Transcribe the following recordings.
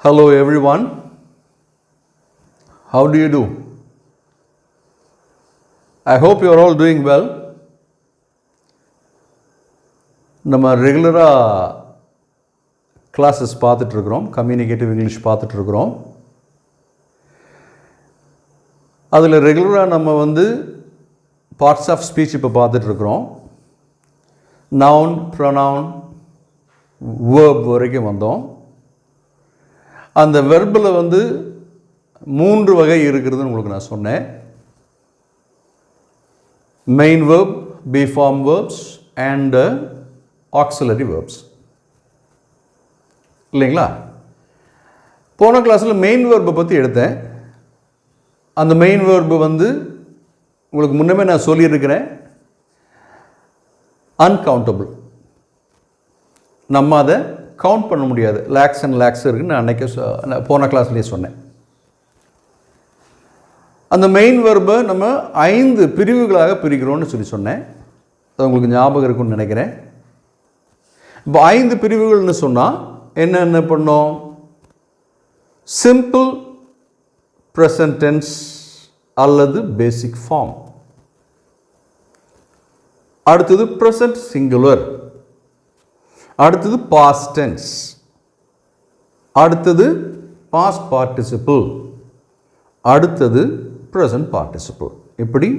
Hello everyone, how do you do? I hope you are all doing well. நம்ம ரெகுலராக classes பார்த்துட்ருக்குறோம், communicative English பார்த்துட்ருக்குறோம். அதில் ரெகுலராக நம்ம parts of speech இப்போ பார்த்துட்ருக்குறோம். Noun, pronoun, verb வரைக்கும் வந்தோம். அந்த வெர்பில் 3 வகை இருக்கிறதுன்னு உங்களுக்கு நான் சொன்னேன். Main verb, be form verbs and auxiliary verbs, இல்லைங்களா? போன கிளாஸில் மெயின் வேர்பை பற்றி எடுத்தேன். அந்த மெயின் வேர்பு உங்களுக்கு முன்னமே நான் சொல்லியிருக்கிறேன், அன்கவுண்டபிள். நம்ம அதை கவுண்ட் பண்ண முடியாது. லேக்ஸ் அண்ட் லேக்ஸ் இருக்குன்னு நான் அன்றைக்கி போன கிளாஸ்லேயே சொன்னேன். அந்த மெயின் வெர்பை நம்ம 5 பிரிவுகளாக பிரிக்கிறோன்னு சொன்னேன். அது உங்களுக்கு ஞாபகம் இருக்குன்னு நினைக்கிறேன். இப்போ 5 பிரிவுகள்னு சொன்னால் என்ன பண்ணோம்? சிம்பிள் ப்ரெசன்ட் டென்ஸ் அல்லது பேசிக் ஃபார்ம், அடுத்தது ப்ரெசன்ட் சிங்குலர், அடுத்தது பாஸ்ட் டென்ஸ், அடுத்தது பாஸ்ட் பார்ட்டிசிபிள், அடுத்தது ப்ரெசன்ட் பார்ட்டிசிபிள். இப்படி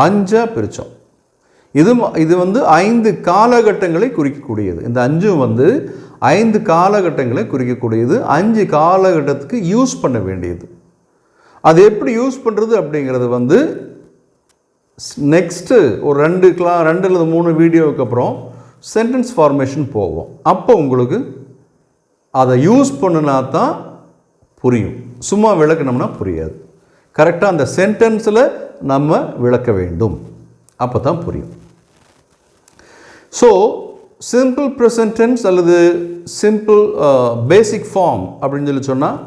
5 பிரித்தோம். இது 5 காலகட்டங்களை குறிக்கக்கூடியது. இந்த 5 5 காலகட்டங்களை குறிக்கக்கூடியது. 5 காலகட்டத்துக்கு யூஸ் பண்ண வேண்டியது. அது எப்படி யூஸ் பண்ணுறது அப்படிங்கிறது நெக்ஸ்ட்டு ஒரு 2 அல்லது 3 வீடியோவுக்கு அப்புறம் சென்டென்ஸ் ஃபார்மேஷன் போவோம். அப்போ உங்களுக்கு அதை யூஸ் பண்ணினா தான் புரியும். சும்மா விளக்கணும்னா புரியாது. கரெக்டாக அந்த சென்டென்ஸில் நம்ம விளக்க வேண்டும், அப்போ தான் புரியும். ஸோ சிம்பிள் ப்ரெசன்ட் டென்ஸ் அல்லது சிம்பிள் பேசிக் ஃபார்ம் அப்படின்னு சொன்னால்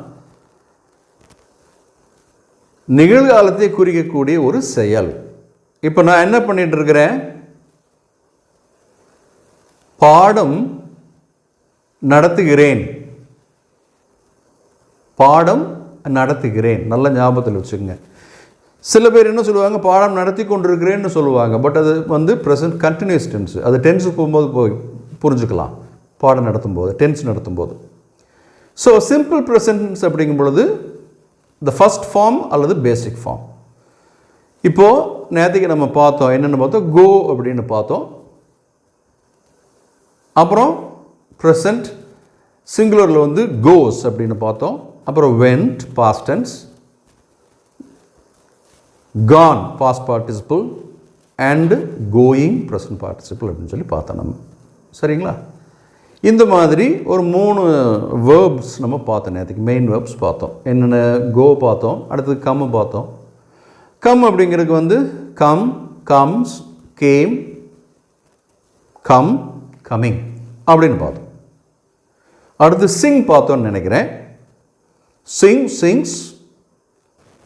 நிகழ்காலத்தை குறிக்கக்கூடிய ஒரு செயல். இப்போ நான் என்ன பண்ணிட்டு இருக்கிறேன்? பாடம் நடத்துகிறேன். பாடம் நடத்துகிறேன். நல்ல ஞாபகத்தில் வச்சுக்கோங்க. சில பேர் என்ன சொல்லுவாங்க? பாடம் நடத்தி கொண்டிருக்கிறேன்னு சொல்லுவாங்க. பட் அது ப்ரெசன்ட் கண்டினியூஸ் டென்ஸ். அது டென்ஸு போகும்போது புரிஞ்சுக்கலாம். பாடம் நடத்தும்போது, டென்ஸ் நடத்தும்போது. ஸோ சிம்பிள் ப்ரெசன்ட் அப்படிங்கும் பொழுது த ஃபஸ்ட் ஃபார்ம் அல்லது பேசிக் ஃபார்ம். இப்போது நேற்றுக்கு நம்ம பார்த்தோம், என்னென்னு பார்த்தோம்? கோ அப்படின்னு பார்த்தோம். அப்புறம் ப்ரெசன்ட் சிங்குலரில் கோஸ் அப்படின்னு பார்த்தோம். அப்புறம் went past tense, gone past participle and going present participle அப்படின்னு சொல்லி பார்த்தோம் நம்ம. சரிங்களா? இந்த மாதிரி ஒரு 3 வேர்ப்ஸ் நம்ம பார்த்தோம் நேற்றுக்கு. மெயின் வேர்ப்ஸ் பார்த்தோம். என்னென்ன? கோ பார்த்தோம், அடுத்தது கம் பார்த்தோம். கம் அப்படிங்கிறதுக்கு come, comes, came, come, coming அப்படின்னு பார்த்தோம். அடுத்து சிங் பார்த்தோன்னு நினைக்கிறேன். Sing, sings,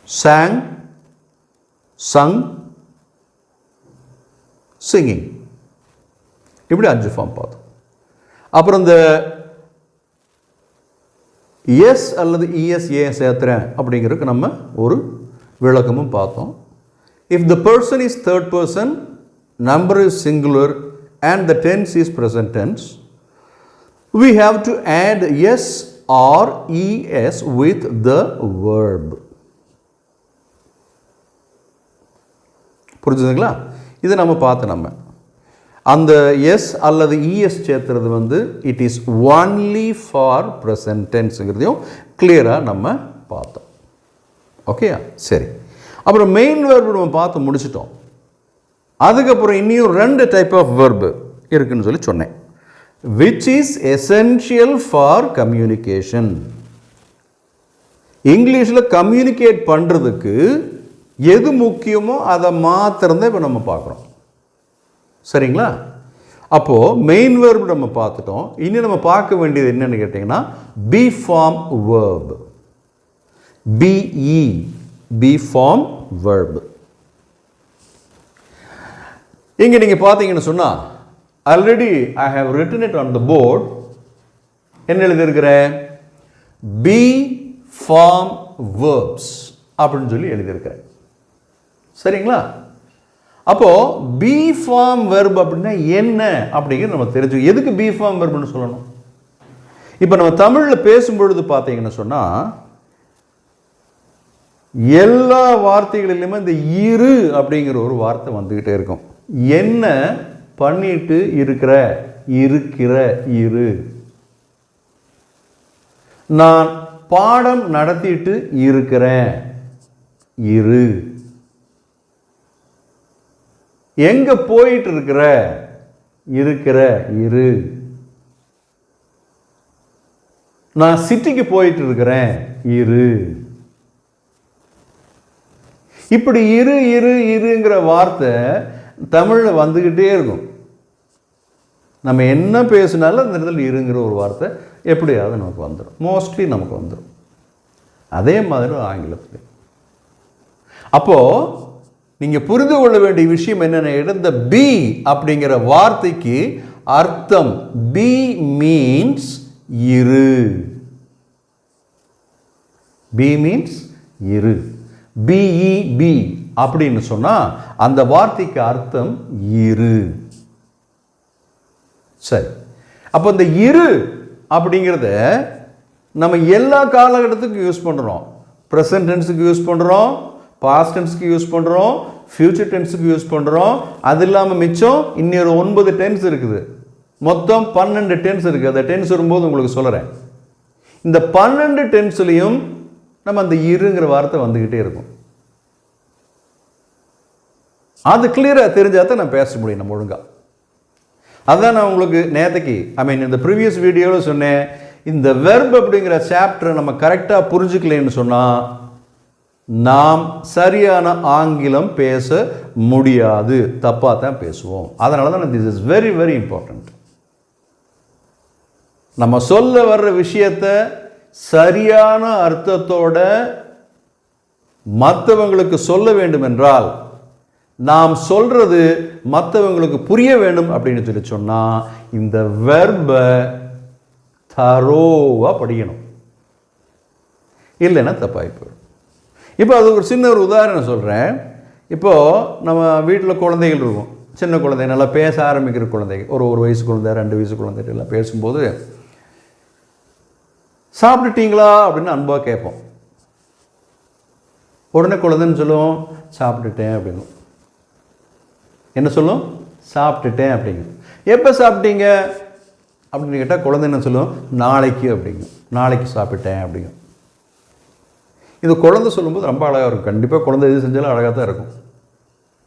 sang, sung, singing. இப்படி 5 ஃபார்ம் பார்த்தோம். அப்புறம் இந்த எஸ் அல்லது இஎஸ் ஏன் சேர்த்துறேன் அப்படிங்கிறதுக்கு நம்ம ஒரு விளக்கமும் பார்த்தோம். If the person is third person, number is singular and the tense is present tense, we have to add s or es with the verb. புரிஞ்சுதுங்களா? இது நம்ம பார்த்து நம்ம அந்த எஸ் அல்லது இஎஸ் சேர்த்துறது it is only for present டென்ஸுங்கிறதையும் கிளியராக நம்ம பார்த்தோம். ஓகே, சரி. அப்புறம் மெயின் வேர்பு நம்ம பார்த்து முடிச்சிட்டோம். அதுக்கப்புறம் இன்னும் 2 டைப் ஆஃப் வெர்பு இருக்குன்னு சொல்லி சொன்னேன். Which is essential for communication. இங்கிலீஷில் கம்யூனிகேட் பண்ணுறதுக்கு எது முக்கியமோ அதை மாத்திரம்தான் இப்போ நம்ம பார்க்குறோம். சரிங்களா? அப்போது மெயின் வேர்பு நம்ம பார்த்துட்டோம். இன்னும் நம்ம பார்க்க வேண்டியது என்னென்னு கேட்டிங்கன்னா be form verb. Be, be form verb. இங்கே நீங்கள் பார்த்தீங்கன்னு சொன்னால் already I have written it on the board. என்ன எழுதியிருக்கிறேன்? பி ஃபார்ம் வேர்ப்ஸ் அப்படின்னு சொல்லி எழுதியிருக்கிறேன். சரிங்களா? அப்போ பி ஃபார்ம் வெர்ப் அப்படின்னா என்ன அப்படிங்கிறது நம்ம தெரிஞ்சு. எதுக்கு பி ஃபார்ம் வெர்ப்னு சொல்லணும்? இப்போ நம்ம தமிழில் பேசும்பொழுது பார்த்தீங்கன்னு சொன்னால் எல்லா வார்த்தைகளிலுமே இந்த இரு அப்படிங்கிற ஒரு வார்த்தை வந்துக்கிட்டே இருக்கும். என்ன பண்ணிட்டு இருக்கிற, இருக்கிற, இரு. நான் பாடம் நடத்திட்டு இருக்கிறேன், இரு. எங்க போயிட்டு இருக்கிற, இருக்கிற, இரு. நான் சிட்டிக்கு போயிட்டு இருக்கிறேன், இரு. இப்படி இரு இரு இருங்கிற வார்த்தை தமிழில் வந்துக்கிட்டே இருக்கும். நம்ம என்ன பேசினாலும் அந்த இடத்துல இருங்கிற ஒரு வார்த்தை எப்படியாவது நமக்கு வந்துடும், மோஸ்ட்லி நமக்கு வந்துடும். அதே மாதிரி ஆங்கிலத்தில். அப்போது நீங்கள் புரிந்து கொள்ள வேண்டிய விஷயம் என்னென்ன, இந்த பி அப்படிங்கிற வார்த்தைக்கு அர்த்தம் பி மீன்ஸ் இரு. பி மீன்ஸ் இரு. பிஇபி அப்படின்னு சொன்னால் அந்த வார்த்தைக்கு அர்த்தம் இரு. சரி, அப்போ இந்த இரு அப்படிங்கிறத நம்ம எல்லா காலகட்டத்துக்கும் யூஸ் பண்ணுறோம். ப்ரெசன்ட் டென்ஸுக்கு யூஸ் பண்ணுறோம், பாஸ்ட் டென்ஸுக்கு யூஸ் பண்ணுறோம், ஃபியூச்சர் டென்ஸுக்கு யூஸ் பண்ணுறோம். அது இல்லாமல் மிச்சம் இன்னொரு 9 டென்ஸ் இருக்குது. மொத்தம் 12 டென்ஸ் இருக்குது. அந்த டென்ஸ் வரும்போது உங்களுக்கு சொல்கிறேன். இந்த 12 டென்ஸ்லையும் நம்ம அந்த இருங்கிற வார்த்தை வந்துக்கிட்டே இருக்கும். அது கிளியராக தெரிஞ்சால் தான் நான் பேச முடியும் நம்ம ஒழுங்காக. அதான் நான் உங்களுக்கு நேற்றுக்கு இந்த ப்ரீவியஸ் வீடியோவில் சொன்னேன். இந்த வெர்ப் அப்படிங்கிற சாப்டரை நம்ம கரெக்டாக புரிஞ்சுக்கலன்னு சொன்னால் நாம் சரியான ஆங்கிலம் பேச முடியாது, தப்பாக தான் பேசுவோம். அதனால தான் this is very very important. நம்ம சொல்ல வர்ற விஷயத்தை சரியான அர்த்தத்தோட மற்றவங்களுக்கு சொல்ல வேண்டும் என்றால், நாம் சொல்றது மற்றவங்களுக்கு புரிய வேண்டும் அப்படின்னு சொல்லி சொன்னா இந்த வெர்பை தரோவா படிக்கணும், இல்லைன்னா தப்பாகி போயிடும். இப்போ அது ஒரு சின்ன ஒரு உதாரணம் சொல்கிறேன். இப்போது நம்ம வீட்டில் குழந்தைகள் இருக்கும், சின்ன குழந்தைங்க, நல்லா பேச ஆரம்பிக்கிற குழந்தைங்க, ஒரு வயசு குழந்தை, 2 வயசு குழந்தைகள் எல்லாம் பேசும்போது சாப்பிட்டுட்டீங்களா அப்படின்னு அன்பாக கேட்போம். உடனே குழந்தைன்னு சொல்லுவோம் சாப்பிட்டுட்டேன் அப்படின்னு. என்ன சொல்லும்? சாப்பிட்டுட்டேன் அப்படிங்க. எப்போ சாப்பிட்டீங்க அப்படின்னு கேட்டால் குழந்தை என்ன சொல்லுவோம்? நாளைக்கு அப்படிங்க. நாளைக்கு சாப்பிட்டேன் அப்படிங்க. இது குழந்தை சொல்லும்போது ரொம்ப அழகாக இருக்கும். கண்டிப்பாக குழந்தை எது செஞ்சாலும் அழகாக தான் இருக்கும்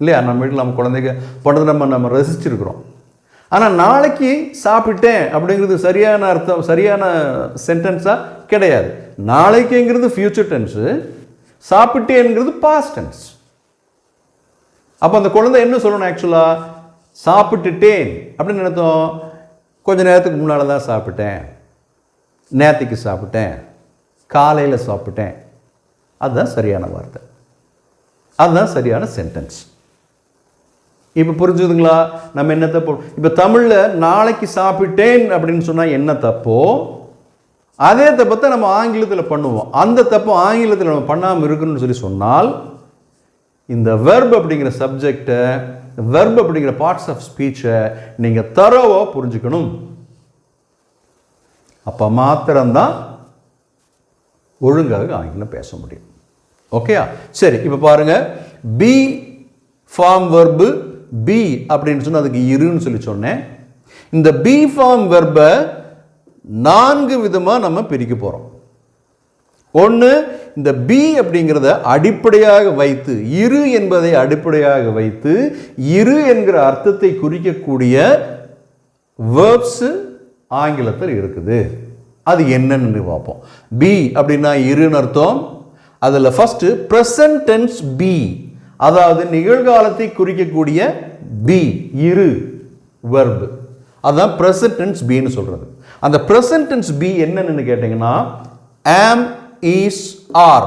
இல்லையா? நம்ம வீட்டில் நம்ம குழந்தைங்க பண்ணுறது நம்ம ரசிச்சிருக்கிறோம். ஆனால் நாளைக்கு சாப்பிட்டேன் அப்படிங்கிறது சரியான அர்த்தம், சரியான சென்டென்ஸாக கிடையாது. நாளைக்குங்கிறது ஃபியூச்சர் டென்ஸு, சாப்பிட்டேங்கிறது பாஸ்ட் டென்ஸ். அப்போ அந்த குழந்தை என்ன சொல்லணும்? ஆக்சுவலாக சாப்பிட்டுட்டேன் அப்படின்னு நினைத்தோம், கொஞ்ச நேரத்துக்கு முன்னால் தான் சாப்பிட்டேன், நேற்றுக்கு சாப்பிட்டேன், காலையில் சாப்பிட்டேன். அதுதான் சரியான வார்த்தை, அதுதான் சரியான சென்டென்ஸ். இப்போ புரிஞ்சுதுங்களா? நம்ம என்ன தப்போ, இப்போ தமிழில் நாளைக்கு சாப்பிட்டேன் அப்படின்னு சொன்னால் என்ன தப்போ அதே தப்பத்தை நம்ம ஆங்கிலத்தில் பண்ணுவோம். அந்த தப்பு ஆங்கிலத்தில் நம்ம பண்ணாமல் இருக்கணும்னு சொல்லி சொன்னால் இந்த வெர்ப் அப்படிங்கிற சப்ஜெக்டை, வெர்ப் அப்படிங்கிற பார்ட்ஸ் ஆஃப் ஸ்பீச்சை நீங்கள் தரோவாக புரிஞ்சுக்கணும். அப்போ மாத்திரம்தான் ஒழுங்காக ஆங்கிலம் பேச முடியும். ஓகேயா? சரி, இப்போ பாருங்க, பி ஃபார்ம் வெர்பு பி அப்படின்னு சொன்னால் அதுக்கு இருன்னு சொல்லி சொன்னேன். இந்த பி ஃபார்ம் வெர்பை 4 விதமாக நம்ம பிரிக்க போகிறோம். ஒன்று, இந்த பி அப்படிங்கிறத அடிப்படையாக வைத்து, இரு என்பதை அடிப்படையாக வைத்து இரு என்கிற அர்த்தத்தை குறிக்கக்கூடிய வேர்ப்ஸ் ஆங்கிலத்தில் இருக்குது. அது என்னன்னு பார்ப்போம். பி அப்படின்னா இருன்னு அர்த்தம். அதில் ஃபர்ஸ்ட் ப்ரெசன்ட் டென்ஸ் பி, அதாவது நிகழ்காலத்தை குறிக்கக்கூடிய பி, இரு வெர்பு, அதுதான் ப்ரெசன்ட் டென்ஸ் பின்னு சொல்றது. அந்த ப்ரெசன்ட் டென்ஸ் பி என்னன்னு கேட்டீங்கன்னா ஆம், இஸ், ஆர்.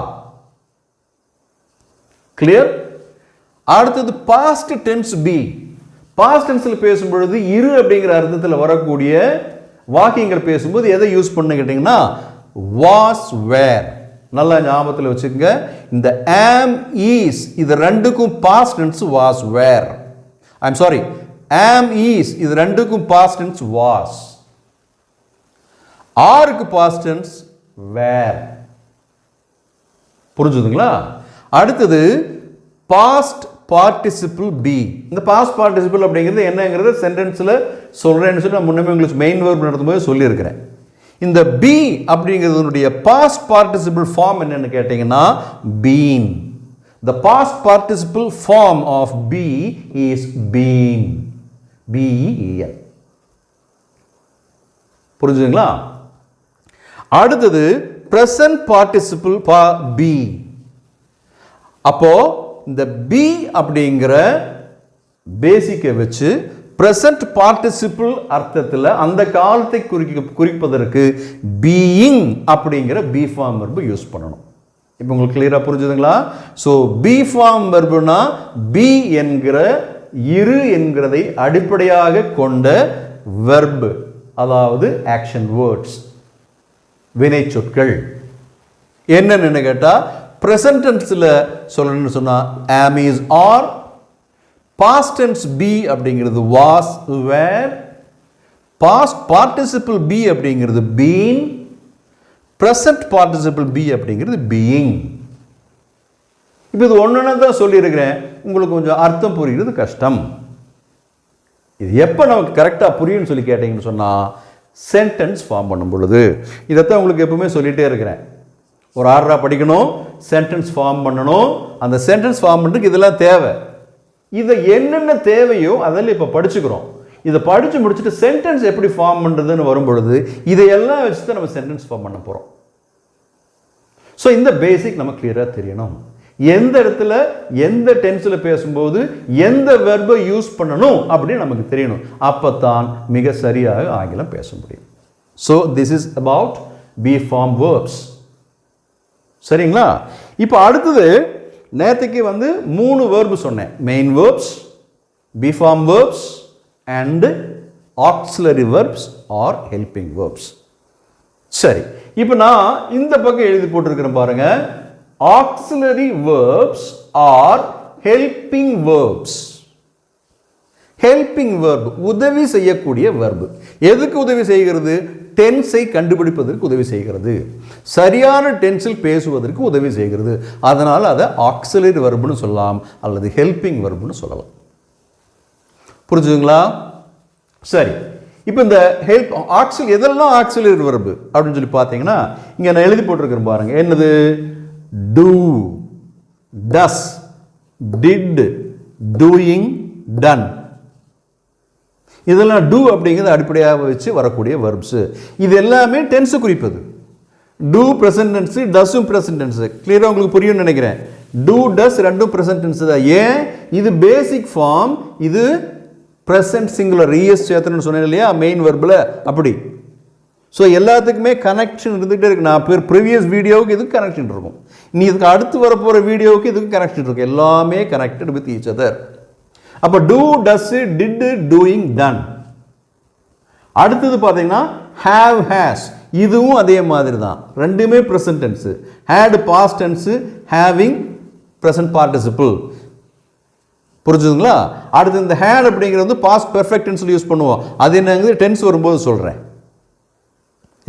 கிளியர்? அடுத்தது பாஸ்ட் டென்ஸ் பி. பாஸ்ட் டென்ஸ்ல பேசும்பொழுது இரு அப்படிங்கிற அர்த்தத்தில் வரக்கூடிய வாக்கியங்கள் பேசும்போது எதை யூஸ் பண்ணு கேட்டீங்கன்னா was were. நல்லா ஞாபகத்தில் வச்சுக்கங்க. இந்த am is இது ரெண்டுக்கும் past tense was were. I'm sorry, am is இது ரெண்டுக்கும் past tense was. ஆருக்கு past tense were. புரிஞ்சுதுங்களா? அடுத்தது past participle be. இந்த past participle அப்படிங்கிறது என்னங்கிறது சென்டென்ஸ்ல சொல்றேன்னு சொல்லி நான் முன்னமே உங்களுக்கு மெயின் வெர்ப் நடத்தும்போது சொல்லியிருக்கிறேன். இந்த be அப்படிங்கிறதுடைய past participle form என்னன்னு கேட்டீங்கன்னா been. The past participle form of be is been. B-E-N. புரிஞ்சுதுங்களா? அடுத்தது present participle be. அப்போ இந்த be அப்படிங்கிற பேசிக்கை வச்சு present participle அர்த்தத்தில் அந்த காலத்தை குறிப்பதற்கு being அப்படிங்கிற be form verb யூஸ் பண்ணணும். இப்போ உங்களுக்கு கிளியரா புரிஞ்சுதுங்களா? ஸோ be form verbனா be என்கிற இரு என்கிறதை அடிப்படையாக கொண்ட verb, அதாவது action words, வினை சொற்கள். என்னன்னு கேட்டா present tenseல சொல்லணும்னு சொன்னா am is are, past tense be அப்படிங்கிறது was were, past participle be அப்படிங்கிறது been, present participle be அப்படிங்கிறது being. இப்போ இது ஒண்ணுன்னா தான் சொல்லியிருக்கிறேன், உங்களுக்கு கொஞ்சம் அர்த்தம் புரிகிறது கஷ்டம். இது எப்போ நமக்கு கரெக்டாக புரியும்னு சொல்லி கேட்டீங்கன்னு சொன்னால் சென்டென்ஸ் ஃபார்ம் பண்ணும் பொழுது. இதைத்தான் உங்களுக்கு எப்பவுமே சொல்லிகிட்டே இருக்கிறேன். ஒரு ஆர்டராக படிக்கணும், சென்டென்ஸ் ஃபார்ம் பண்ணணும். அந்த சென்டென்ஸ் ஃபார்ம் பண்ணுறதுக்கு இதெல்லாம் தேவை. இதை என்னென்ன தேவையோ அதெல்லாம் இப்போ படிச்சுக்கிறோம். இதை படித்து முடிச்சுட்டு சென்டென்ஸ் எப்படி ஃபார்ம் பண்ணுறதுன்னு வரும் பொழுது இதையெல்லாம் வச்சு தான் நம்ம சென்டென்ஸ் ஃபார்ம் பண்ண போகிறோம். ஸோ இந்த பேசிக் நம்ம கிளியராக தெரியணும். எந்த இடத்துல எந்த டென்ஸில் பேசும்போது எந்த வெர்பை யூஸ் பண்ணணும் அப்படின்னு நமக்கு தெரியணும். அப்போத்தான் மிக சரியாக ஆங்கிலம் பேச முடியும். So this is about be form verbs. சரிங்களா? இப்போ அடுத்தது நேற்றுக்கு 3 வேர்பு சொன்னேன். Main verbs, be form verbs and auxiliary verbs or helping verbs. சரி, இப்போ நான் இந்த பக்கம் எழுதி போட்டிருக்கிறேன் பாருங்க. Auxiliary verbs are helping verbs. Helping verb உதவி செய்யக்கூடிய verb. எதுக்கு உதவி செய்கிறது? டென்ஸை கண்டுபிடிப்பதற்கு உதவி செய்கிறது, சரியான டென்ஸில் பேசுவதற்கு உதவி செய்கிறது. அதனால் அதை ஆக்சிலரி வெர்ப்னு சொல்லலாம் அல்லது ஹெல்பிங் வெர்ப்னு சொல்லலாம். புரிஞ்சுதுங்களா? சரி, இப்போ இந்த எதெல்லாம் ஆக்சிலரி வெர்ப் அப்படின்னு சொல்லி பார்த்தீங்கன்னா இங்கே நான் எழுதி போட்டிருக்கிறேன் பாருங்க. என்னது? do, does, did, doing, done. இதெல்லாம் do அப்படிங்கிறது அடிப்படையாக வச்சு வரக்கூடிய verbs. இது எல்லாமே டென்ஸ் குறிப்பது. do present tense, does present tense. கிளியரா உங்களுக்கு புரியும் நினைக்கிறேன். do, does ரெண்டும் present tense தான். ஏன்? இது பேசிக் ஃபார்ம், இது present singular es சேர்த்தணும்னு சொன்னேன் இல்லையா மெயின் வெர்ப்ல, அப்படி. ஸோ எல்லாத்துக்குமே கனெக்ஷன் இருந்துகிட்டே இருக்கு. நான் ப்ரீவியஸ் வீடியோவுக்கு இதுக்கு கனெக்ஷன் இருக்கும், நீ இதுக்கு அடுத்து வரப்போகிற வீடியோவுக்கு இதுக்கு கனெக்ஷன் இருக்கு. எல்லாமே கனெக்டட் வித் ஈச் அதர். அப்போ do, does, did, doing, done. அடுத்தது பார்த்தீங்கன்னா ஹேவ், ஹேஸ். இதுவும் அதே மாதிரி தான், ரெண்டுமே present tense. Had past tense, having present participle. புரிஞ்சுதுங்களா? அடுத்து இந்த ஹேட் அப்படிங்கிறது பாஸ்ட் பெர்ஃபெக்ட் டென்ஸில் யூஸ் பண்ணுவோம். அது என்னங்கிறது டென்ஸ் வரும்போது சொல்கிறேன்.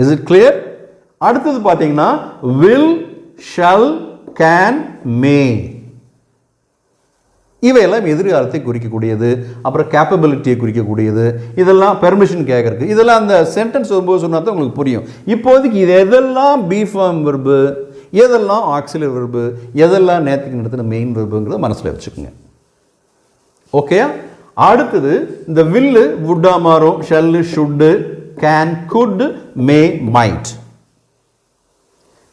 Is it clear? அடுத்தது பார்த்தீங்கன்னா வில், ஷல், கேன், மே. இவையெல்லாம் எதிர்காலத்தை குறிக்கக்கூடியது, அப்புறம் கேப்பபிலிட்டியை குறிக்கக்கூடியது. இதெல்லாம் பெர்மிஷன் கேட்கறதுக்கு. இதெல்லாம் அந்த சென்டென்ஸ் வரும்போது சொன்னா தான் உங்களுக்கு புரியும். இப்போதைக்கு இது எதெல்லாம் பி ஃபார்ம் வெர்பு, எதெல்லாம் ஆக்சிலரி வெர்பு, எதெல்லாம் நேற்றுக்கு நடத்தின மெயின் வெர்புங்கிறத மனசில் வச்சுக்கோங்க. ஓகே? அடுத்தது இந்த வில்லு வுட்டா மாறும். Shall, should, can, could, may, might.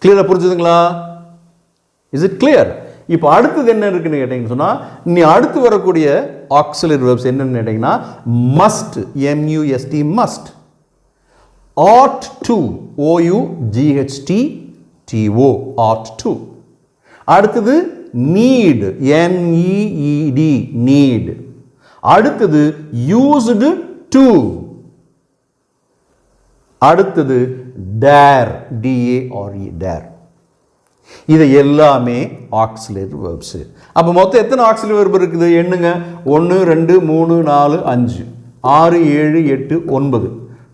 கிளியரா புரிஞ்சுதுங்களா? Is it clear? இப்போ அடுத்தது என்ன இருக்குன்னு கேட்டீங்கன்னு சொன்னா, நீ அடுத்து வரக்கூடிய ஆக்சிலரி வெர்ப்ஸ் என்னன்னு கேட்டீங்கன்னா must, MUST, must. ought to, OUGHT-TO, ought to. அடுத்தது need, NEED, need. அடுத்தது used to. அடுத்தது dare, D-A-R-E, dare. இது எல்லாமே ஆக்சிலரி வேர்ப்ஸ். அப்போ மொத்தம் எத்தனை ஆக்சிலரி வேர்ப் இருக்குது எண்ணுங்க. 1 2 3 4 5 6 7 8 9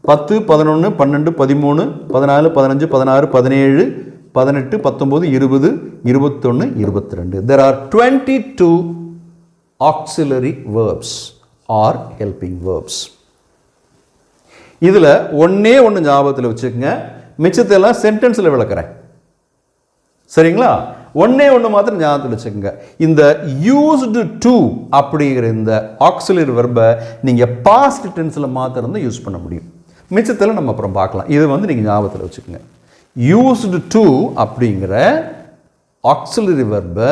10 11 12 13 14 15 16 17 18 19 20 21 22. There are 22 auxiliary verbs or helping verbs. இதில் ஒன்னே ஒன்று ஞாபகத்தில் வச்சுக்கோங்க, மிச்சத்தெல்லாம் சென்டென்ஸில் விளக்குறேன். சரிங்களா? ஒன்னே ஒன்று மாத்திரம் ஞாபகத்தில் வச்சுக்கோங்க. இந்த யூஸ்டு டு அப்படிங்கிற இந்த ஆக்சிலரி வெர்பை நீங்கள் பாஸ்ட் டென்ஸில் மாத்திரம் தான் யூஸ் பண்ண முடியும். மிச்சத்தில் நம்ம அப்புறம் பார்க்கலாம். இது நீங்கள் ஞாபகத்தில் வச்சுக்கோங்க. யூஸ்டு டு அப்படிங்கிற ஆக்சிலரி வெர்பை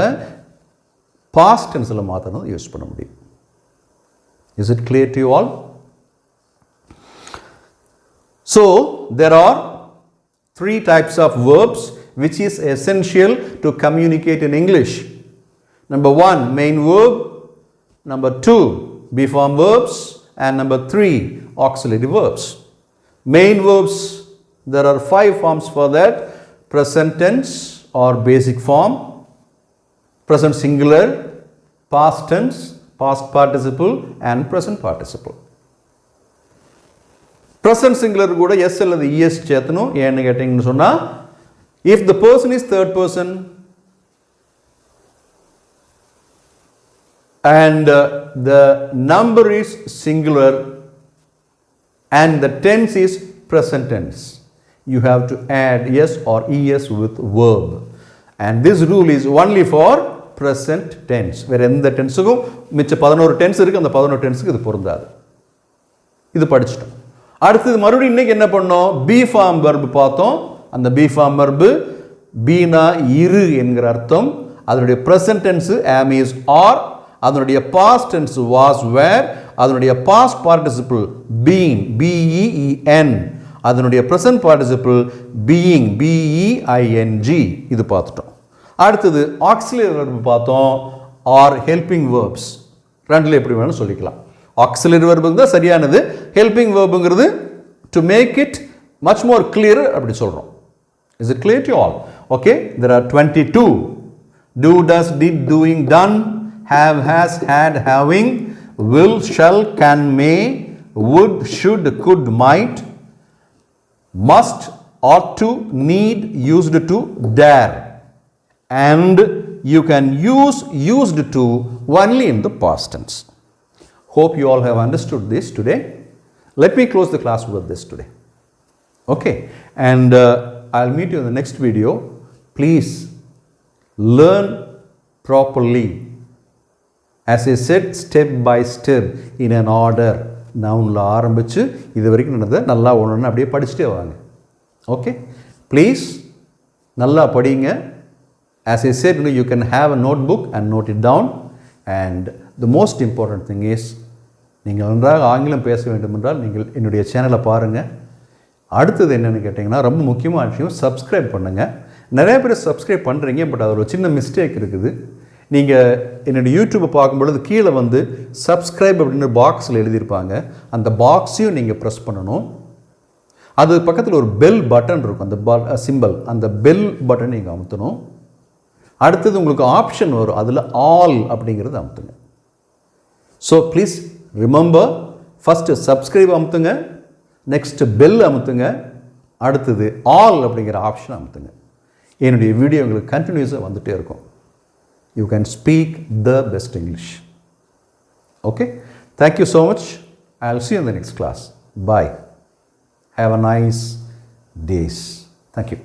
பாஸ்ட் டென்ஸில் மாத்திரம் தான் யூஸ் பண்ண முடியும். Is it clear to you all? So there are 3 types of verbs which is essential to communicate in English. Number 1, main verb. Number 2, be-form verbs. And number 3, auxiliary verbs. Main verbs, there are 5 forms for that. Present tense or basic form, present singular, past tense, past participle and present participle. Present singular கூட s அல்லது es சேர்த்தணும். ஏன்னு கேட்டீங்கன்னு சொன்னா, if the person is third person and the number is singular and the tense is present tense, you have to add s or es with verb. And this rule is only for present tense. வேற எந்த டென்ஸுக்கும் மிச்ச 11 tense இருக்கு, அந்த 11 டென்ஸுக்கு இது பொருந்தாது. இது படிச்சிட்டோம். அடுத்தது மறுபடியும் இன்னைக்கு என்ன பண்ணோம், பி ஃபார்ம் வெர்பு பார்த்தோம். அந்த பி ஃபார்ம் வெர்பு பீனா இரு என்கிற அர்த்தம். அதனுடைய present tense am is are, அதனுடைய பாஸ்ட் டென்ஸ் was were, அதனுடைய பாஸ்ட் பார்ட்டிசிபிள் been B-E-E-N, அதனுடைய ப்ரெசன்ட் பார்ட்டிசிபிள் being B-E-I-N-G. இது பார்த்துட்டோம். அடுத்தது ஆக்சிலரி வெர்பு பார்த்தோம், ஆர் ஹெல்பிங் வேர்ப்ஸ். ரெண்டில் எப்படி வேணும் சொல்லிக்கலாம். ஆக்சிலரி வெர்புங்க தான் சரியானது. ஹெல்பிங் வேர்புங்கிறது to make it much more clear அப்படி சொல்கிறோம். Is it clear to all? Okay, there are 22. Do, does, did, doing, done, have, has, had, having, will, shall, can, may, would, should, could, might, must, ought to, need, used to, dare. And you can use used to only in the past tense. Hope you all have understood this today. Let me close the class with this today. Okay, and I'll meet you in the next video. Please learn properly. As I said, step by step in an order. நவுன்ல ஆரம்பிச்சு இது வரைக்கும் நடந்தது நல்லா ஒன்று அப்படியே படிச்சுட்டே வாங்க. Okay, please நல்லா படிங்க. As I said, you can have a notebook and note it down. And the most important thing is, நீங்கள் நன்றாக ஆங்கிலம் பேச வேண்டும் என்றால் நீங்கள் என்னுடைய சேனலை பாருங்கள். அடுத்தது என்னென்னு கேட்டிங்கன்னா, ரொம்ப முக்கியமான விஷயம், சப்ஸ்கிரைப் பண்ணுங்கள். நிறைய பேர் சப்ஸ்கிரைப் பண்ணுறீங்க, பட் அதில் ஒரு சின்ன மிஸ்டேக் இருக்குது. நீங்கள் என்னுடைய யூடியூப்பை பார்க்கும்பொழுது கீழே சப்ஸ்கிரைப் அப்படின்னு பாக்ஸில் எழுதியிருப்பாங்க. அந்த பாக்ஸையும் நீங்கள் ப்ரெஸ் பண்ணணும். அது பக்கத்தில் ஒரு பெல் பட்டன் இருக்கும், அந்த சிம்பிள், அந்த பெல் பட்டன் நீங்கள் அமுத்தணும். அடுத்தது உங்களுக்கு ஆப்ஷன் வரும், அதில் ஆல் அப்படிங்கிறது அமுத்துங்க. So please remember, first subscribe அமுத்துங்க, நெக்ஸ்ட்டு பெல் அமுத்துங்க, அடுத்தது ஆல் அப்படிங்கிற ஆப்ஷன் அமுத்துங்க. என்னுடைய வீடியோ உங்களுக்கு கண்டினியூஸாக வந்துகிட்டே இருக்கும். You can speak the best English. Okay, thank you so much. I will see you in the next class. Bye. Have a nice days. Thank you.